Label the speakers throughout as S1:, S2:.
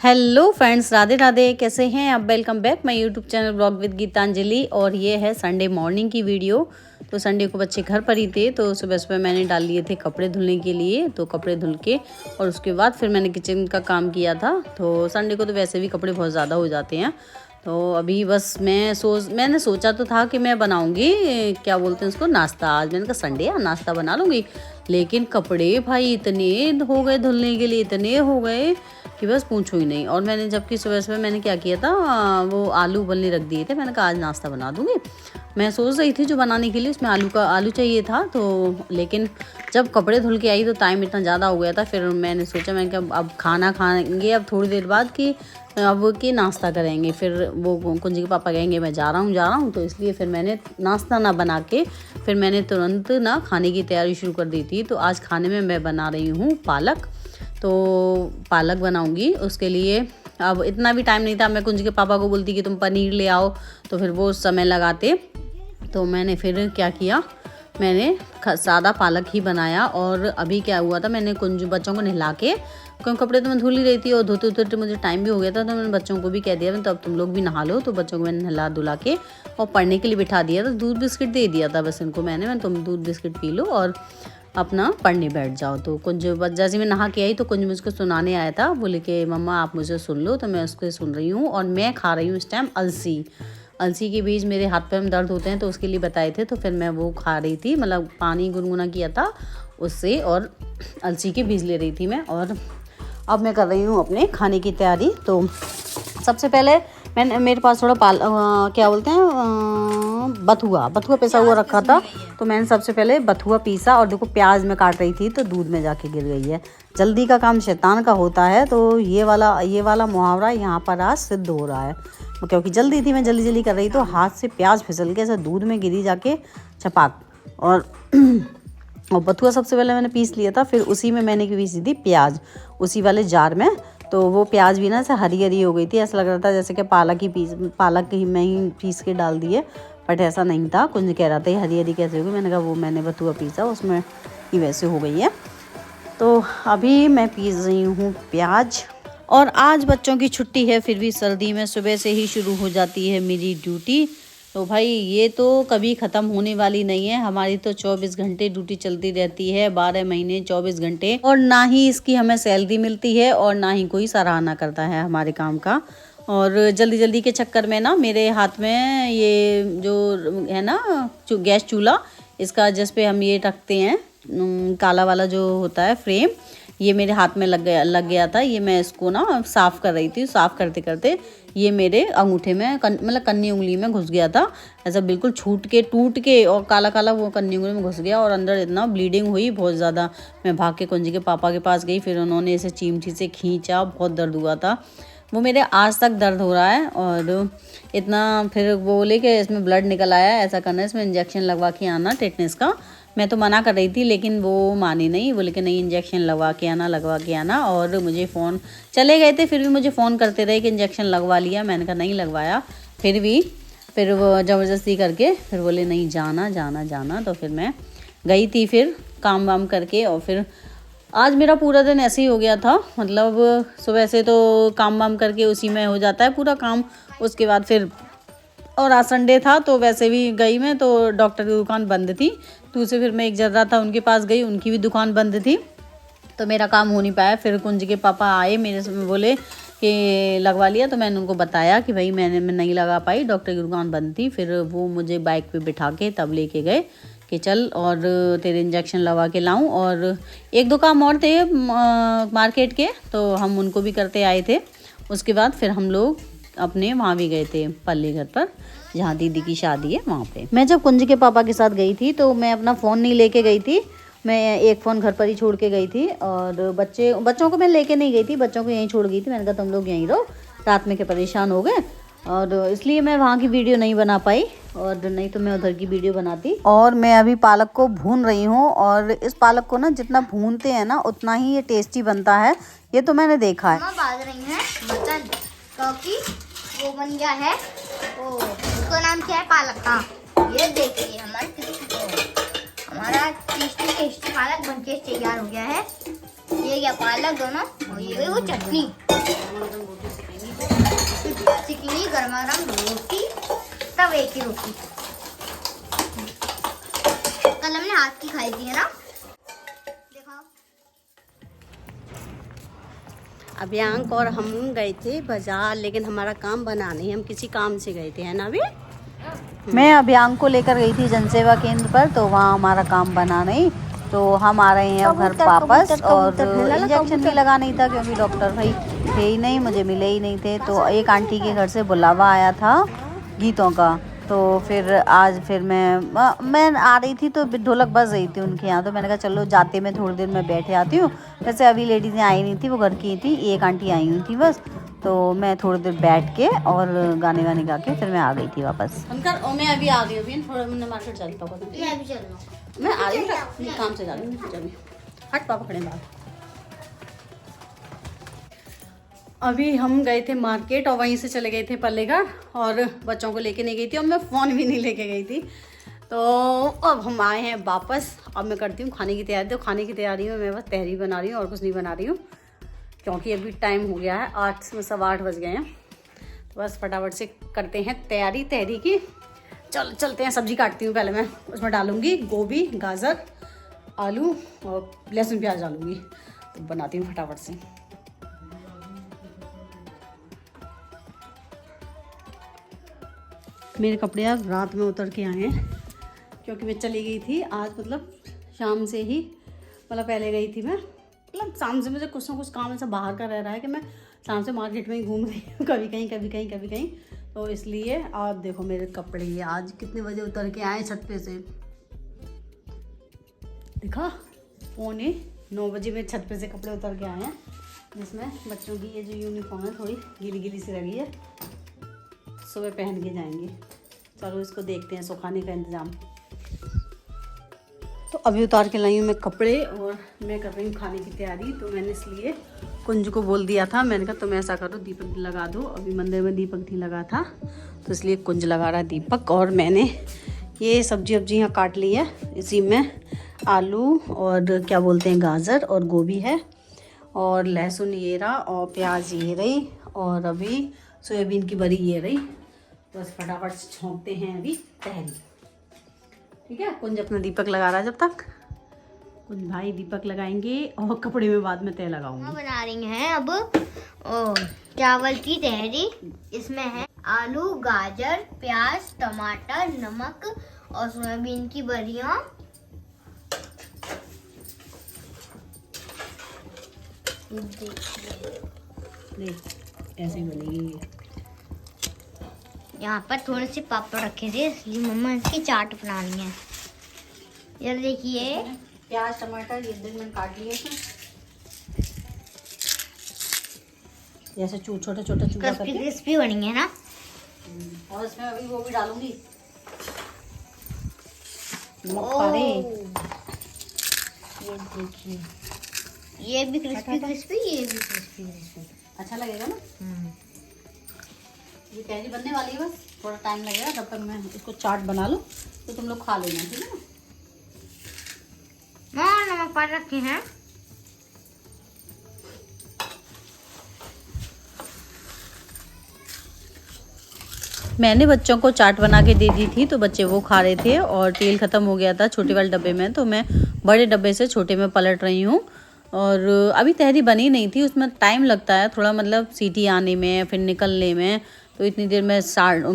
S1: Hello friends, Radhe Radhe. कैसे हैं आप? Welcome back my YouTube channel vlog with Geetanjali. और ये है संडे मॉर्निंग की वीडियो। तो संडे को बच्चे घर पर ही थे, तो सुबह सुबह मैंने डाल लिए थे कपड़े धुलने के लिए। तो कपड़े धुल के और उसके बाद फिर मैंने किचन का काम किया था। तो संडे को तो वैसे भी कपड़े बहुत ज़्यादा हो जाते हैं। तो अभी बस मैंने सोचा तो था कि मैं बनाऊंगी, क्या बोलते हैं उसको, नाश्ता। आज मैंने कहा संडे है, नाश्ता बना लूँगी। लेकिन कपड़े भाई इतने हो गए धुलने के लिए, इतने हो गए कि बस पूछो ही नहीं। और मैंने जबकि सुबह सुबह मैंने क्या किया था, वो आलू उबलने रख दिए थे। मैंने कहा आज नाश्ता बना दूँगी। मैं सोच रही थी जो बनाने के लिए उसमें आलू चाहिए था। तो लेकिन जब कपड़े धुल के आई तो टाइम इतना ज़्यादा हो गया था। फिर मैंने सोचा, मैंने कहा अब खाना खाएंगे अब थोड़ी देर बाद कि अब कि नाश्ता करेंगे। फिर वो कुंजी के पापा कहेंगे मैं जा रहा हूँ। तो इसलिए फिर मैंने नाश्ता ना बना के फिर मैंने तुरंत ना खाने की तैयारी शुरू कर दी थी। तो आज खाने में मैं बना रही हूँ पालक। तो पालक बनाऊंगी। उसके लिए अब इतना भी टाइम नहीं था। मैं कुंज के पापा को बोलती कि तुम पनीर ले आओ, तो फिर वो समय लगाते। तो मैंने फिर क्या किया, मैंने सादा पालक ही बनाया। और अभी क्या हुआ था, मैंने कुंज बच्चों को नहला के, क्योंकि कपड़े तो मैं धुल ही रही थी और धोते धोते मुझे टाइम भी हो गया था। तो मैंने बच्चों को भी कह दिया तो अब तुम लोग भी नहा लो। तो बच्चों को मैंने नहला धुला के और पढ़ने के लिए बिठा दिया था। दूध बिस्किट दे दिया था बस इनको मैंने तुम दूध बिस्किट पी लो और अपना पढ़ने बैठ जाओ। तो कुंज जैसे मैं नहा के आई तो कुंज मुझको सुनाने आया था, बोले कि मम्मा आप मुझे सुन लो। तो मैं उसको सुन रही हूँ और मैं खा रही हूँ इस टाइम अलसी के बीज। मेरे हाथ पैर में दर्द होते हैं तो उसके लिए बताए थे, तो फिर मैं वो खा रही थी। मतलब पानी गुनगुना किया था उससे और अलसी के बीज ले रही थी मैं। और अब मैं कर रही हूँ अपने खाने की तैयारी। तो सबसे पहले मेरे पास थोड़ा क्या बोलते हैं बथुआ पिसा हुआ रखा था। तो मैंने सबसे पहले बथुआ पीसा और देखो प्याज में काट रही थी तो दूध में जाके गिर गई है। जल्दी का काम शैतान का होता है। तो ये वाला मुहावरा यहाँ पर आज सिद्ध हो रहा है, क्योंकि जल्दी थी, मैं जल्दी कर रही तो हाथ से प्याज फिसल के ऐसा दूध में गिरी जाके छपाक। और बथुआ सबसे पहले मैंने पीस लिया था। फिर उसी में मैंने पीसी थी प्याज उसी वाले जार में। तो वो प्याज भी ना ऐसे हरी हो गई थी। ऐसा लग रहा था जैसे कि पालक ही मैं ही पीस के डाल दिए, बट ऐसा नहीं था। कुंज कह रहा था हरी कैसे होगी। मैंने कहा वो मैंने बथुआ पीसा उसमें ही वैसे हो गई है। तो अभी मैं पीस रही हूँ प्याज। और आज बच्चों की छुट्टी है, फिर भी सर्दी में सुबह से ही शुरू हो जाती है मेरी ड्यूटी। तो भाई ये तो कभी ख़त्म होने वाली नहीं है। हमारी तो 24 घंटे ड्यूटी चलती रहती है, 12 महीने 24 घंटे। और ना ही इसकी हमें सैलरी मिलती है और ना ही कोई सराहना करता है हमारे काम का। और जल्दी के चक्कर में ना मेरे हाथ में ये जो है ना गैस चूल्हा, इसका जिस पे हम ये रखते हैं काला वाला जो होता है फ्रेम, ये मेरे हाथ में लग गया था। ये मैं इसको ना साफ़ कर रही थी। साफ़ करते करते ये मेरे अंगूठे में मतलब कन्नी उंगली में घुस गया था। ऐसा बिल्कुल टूट के और काला वो कन्नी उंगली में घुस गया और अंदर इतना ब्लीडिंग हुई बहुत ज़्यादा। मैं भाग के कुंजी के पापा के पास गई, फिर उन्होंने इसे चिमटी से खींचा, बहुत दर्द हुआ था। वो मेरे आज तक दर्द हो रहा है। और इतना फिर बोले कि इसमें ब्लड निकल आया, ऐसा करना, इसमें इंजेक्शन लगवा के आना टेटनेस का। मैं तो मना कर रही थी लेकिन वो मानी नहीं, बोले कि नहीं इंजेक्शन लगवा के आना। और मुझे फ़ोन चले गए थे, फिर भी मुझे फ़ोन करते रहे कि इंजेक्शन लगवा लिया। मैंने कहा नहीं लगवाया। फिर वो ज़बरदस्ती करके फिर बोले नहीं जाना। तो फिर मैं गई थी, फिर काम वाम करके। और फिर आज मेरा पूरा दिन ऐसे ही हो गया था। मतलब सुबह से तो काम वाम करके उसी में हो जाता है पूरा काम। उसके बाद फिर और आज संडे था तो वैसे भी गई मैं, तो डॉक्टर की दुकान बंद थी। तो उसे फिर मैं एक जर्रा था उनके पास गई, उनकी भी दुकान बंद थी। तो मेरा काम हो नहीं पाया। फिर कुंज के पापा आए मेरे से, बोले कि लगवा लिया। तो मैंने उनको बताया कि भाई मैं नहीं लगा पाई, डॉक्टर की दुकान बंद थी। फिर वो मुझे बाइक पे बिठा के तब लेके गए कि चल और तेरे इंजेक्शन लगा के लाऊं। और एक दो काम और थे मार्केट के, तो हम उनको भी करते आए थे। उसके बाद फिर हम लोग अपने वहाँ भी गए थे पल्ले घर पर, जहाँ दीदी की शादी है वहाँ पे। मैं जब कुंज के पापा के साथ गई थी तो मैं अपना फ़ोन नहीं लेके गई थी। मैं एक फ़ोन घर पर ही छोड़ के गई थी। और बच्चों को मैं लेके नहीं गई थी, बच्चों को यहीं छोड़ गई थी। मैंने कहा तुम लोग यहीं रहो, रात में के परेशान हो गए। और इसलिए मैं वहाँ की वीडियो नहीं बना पाई, और नहीं तो मैं उधर की वीडियो बनाती। और मैं अभी पालक को भून रही हूँ। और इस पालक को ना जितना भूनते हैं ना उतना ही ये टेस्टी बनता है, ये तो मैंने देखा है।
S2: बाज रही है बर्तन, क्योंकि वो बन गया है, उसका नाम क्या है, पालक। हाँ ये देखिए हमारे हमारा टेस्टी टेस्टी पालक बनके तैयार हो गया है। ये गया पालक दोनों और ये गई वो चटनी। चिकनी गर्मा गर्म रोटी, तब एक ही रोटी। कल हमने हाथ की खाई थी है ना। देखो
S1: अभियांक और हम गए थे बाजार, लेकिन हमारा काम बना नहीं, हम किसी काम से गए थे, है ना। अभी मैं अभियांक को लेकर गई थी जनसेवा केंद्र पर, तो वहाँ हमारा काम बना नहीं, तो हम आ रहे हैं अब घर वापस। और इंजेक्शन भी लगा नहीं था क्योंकि डॉक्टर भाई थे ही नहीं, मुझे मिले ही नहीं थे। तो एक आंटी के घर से बुलावा आया था गीतों का, तो फिर आज फिर मैं आ रही थी तो ढोलक बज रही थी उनके यहाँ, तो मैंने कहा चलो जाते मैं थोड़ी देर में बैठे आती हूँ। वैसे अभी लेडीज़ें आई नहीं थी, वो घर की थी, एक आंटी आई हुई थी बस, तो मैं थोड़ी देर बैठ के और गाने वाने गा के फिर मैं आ गई थी वापस। और मैं अभी आ गई हूँ, थोड़ा मैंने मार्केट चल पापा,
S2: मैं भी चल रहा हूँ।
S1: मैं आ रही हूँ, काम से जा रही हूँ। हट पापा खड़े बात। अभी हम गए थे मार्केट और वहीं से चले गए थे पल्लेघर, और बच्चों को लेके नहीं गई थी और मैं फ़ोन भी नहीं लेके गई थी। तो अब हम आए हैं वापस। अब मैं करती हूँ खाने की तैयारी। तो खाने की तैयारी में मैं बस तहरी बना रही हूँ और कुछ नहीं बना रही हूँ, क्योंकि अभी टाइम हो गया है 8 में 8:15 बज गए हैं। तो बस फटाफट से करते हैं तैयारी तहरी की। चलते हैं। सब्जी काटती हूँ पहले, मैं उसमें डालूँगी गोभी, गाजर, आलू और लहसुन प्याज डालूँगी। तो बनाती हूँ फटाफट से। मेरे कपड़े आज रात में उतर के आए हैं, क्योंकि मैं चली गई थी आज, मतलब शाम से ही, मतलब पहले गई थी मैं, मतलब शाम से मुझे कुछ ना कुछ काम ऐसा बाहर का रह रहा है कि मैं शाम से मार्केट में ही घूम रही हूँ, कभी कहीं कभी कहीं कभी कहीं। तो इसलिए आप देखो मेरे कपड़े आज कितने बजे उतर के आए छत पे से, देखा 8:45 बजे में छत पे से कपड़े उतर के आए हैं, जिसमें बच्चों की ये जो यूनिफॉर्म है थोड़ी गीली गीली सी लगी है, सुबह पहन के जाएंगे। चलो इसको देखते हैं सुखाने का इंतज़ाम। तो अभी उतार के लाई हूँ मैं कपड़े और मैं कर रही हूँ खाने की तैयारी। तो मैंने इसलिए कुंज को बोल दिया था, मैंने कहा तुम ऐसा करो दीपक लगा दो, अभी मंदिर में दीपक नहीं लगा था, तो इसलिए कुंज लगा रहा है दीपक। और मैंने ये सब्जी वब्जी यहाँ काट ली है, इसी में आलू और क्या बोलते हैं गाजर और गोभी है, और लहसुन ये रहा, और प्याज ये रही, और अभी सोयाबीन की बड़ी ये रही। बस फटाफट से छोंकते हैं अभी तहरी। ठीक है, कुंज अपना दीपक लगा रहा है जब तक, कुंज भाई दीपक लगाएंगे और कपड़े में बाद में तह लगाऊंगी।
S2: बना रही हैं अब चावल की तहरी। इसमें है आलू, गाजर, प्याज, टमाटर, नमक और सोयाबीन की बड़ियाँ।
S1: देख ऐसे बनेगी।
S2: यहाँ पर थोड़े से पापड़ रखे थे, इसलिए मम्मा इसकी चाट बना रही है। ये देखिए
S1: प्याज टमाटर ये दिन मैंने काट लिए थे, जैसे छोटे छोटे चूड़ा करके
S2: क्रिस्पी बनी है ना।
S1: और इसमें अभी वो भी डालूंगी
S2: ये देखिए, ये भी क्रिस्पी क्रिस्पी, ये भी क्रिस्पी क्रिस्पी।
S1: अच्छा लगेगा ना। ये तहरी बनने वाली है, बस थोड़ा टाइम लगेगा, जब तक मैं इसको चाट बना लूँ तो तुम लोग खा लेना, ठीक है ना।
S2: नमक पा रखे हैं।
S1: मैंने बच्चों को चाट बना के दे दी थी, तो बच्चे वो खा रहे थे, और तेल ख़त्म हो गया था छोटे वाले डब्बे में, तो मैं बड़े डब्बे से छोटे में पलट रही हूँ। और अभी तहरी बनी नहीं थी, उसमें टाइम लगता है थोड़ा, मतलब सीटी आने में फिर निकलने में, तो इतनी देर में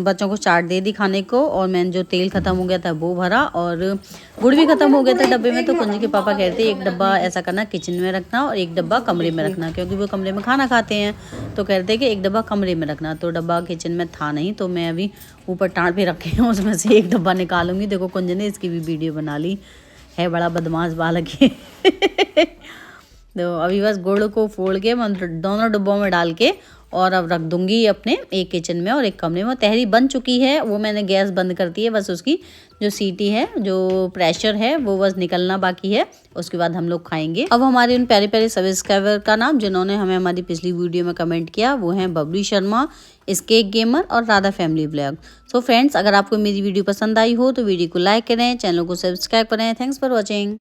S1: बच्चों को चाट दे दी खाने को, और मैंने जो तेल ख़त्म हो गया था वो भरा, और गुड़ भी ख़त्म हो गया था डब्बे में। तो कुंज के पापा कहते एक डब्बा ऐसा करना किचन में रखना और एक डब्बा कमरे में रखना, क्योंकि वो कमरे में खाना खाते हैं, तो कहते कि एक डब्बा कमरे में रखना। तो डब्बा किचन में था नहीं, तो मैं अभी ऊपर टाँट पे रखे हैं, उसमें से एक डब्बा निकालूंगी। देखो कुंज ने इसकी भी वीडियो बना ली है, बड़ा बदमाश बालक है। तो अभी बस गुड़ को फोड़ के दोनों डब्बों में डाल के और अब रख दूंगी अपने एक किचन में और एक कमरे में। तहरी बन चुकी है, वो मैंने गैस बंद कर दी है, बस उसकी जो सीटी है, जो प्रेशर है वो बस निकलना बाकी है, उसके बाद हम लोग खाएंगे। अब हमारे उन प्यारे प्यारे सब्सक्राइबर का नाम जिन्होंने हमें हमारी पिछली वीडियो में कमेंट किया, वो हैं बबली शर्मा, स्केक गेमर और Radha family blog. So friends, अगर आपको मेरी वीडियो पसंद आई हो तो वीडियो को लाइक करें, चैनल को सब्सक्राइब करें। Thanks for watching.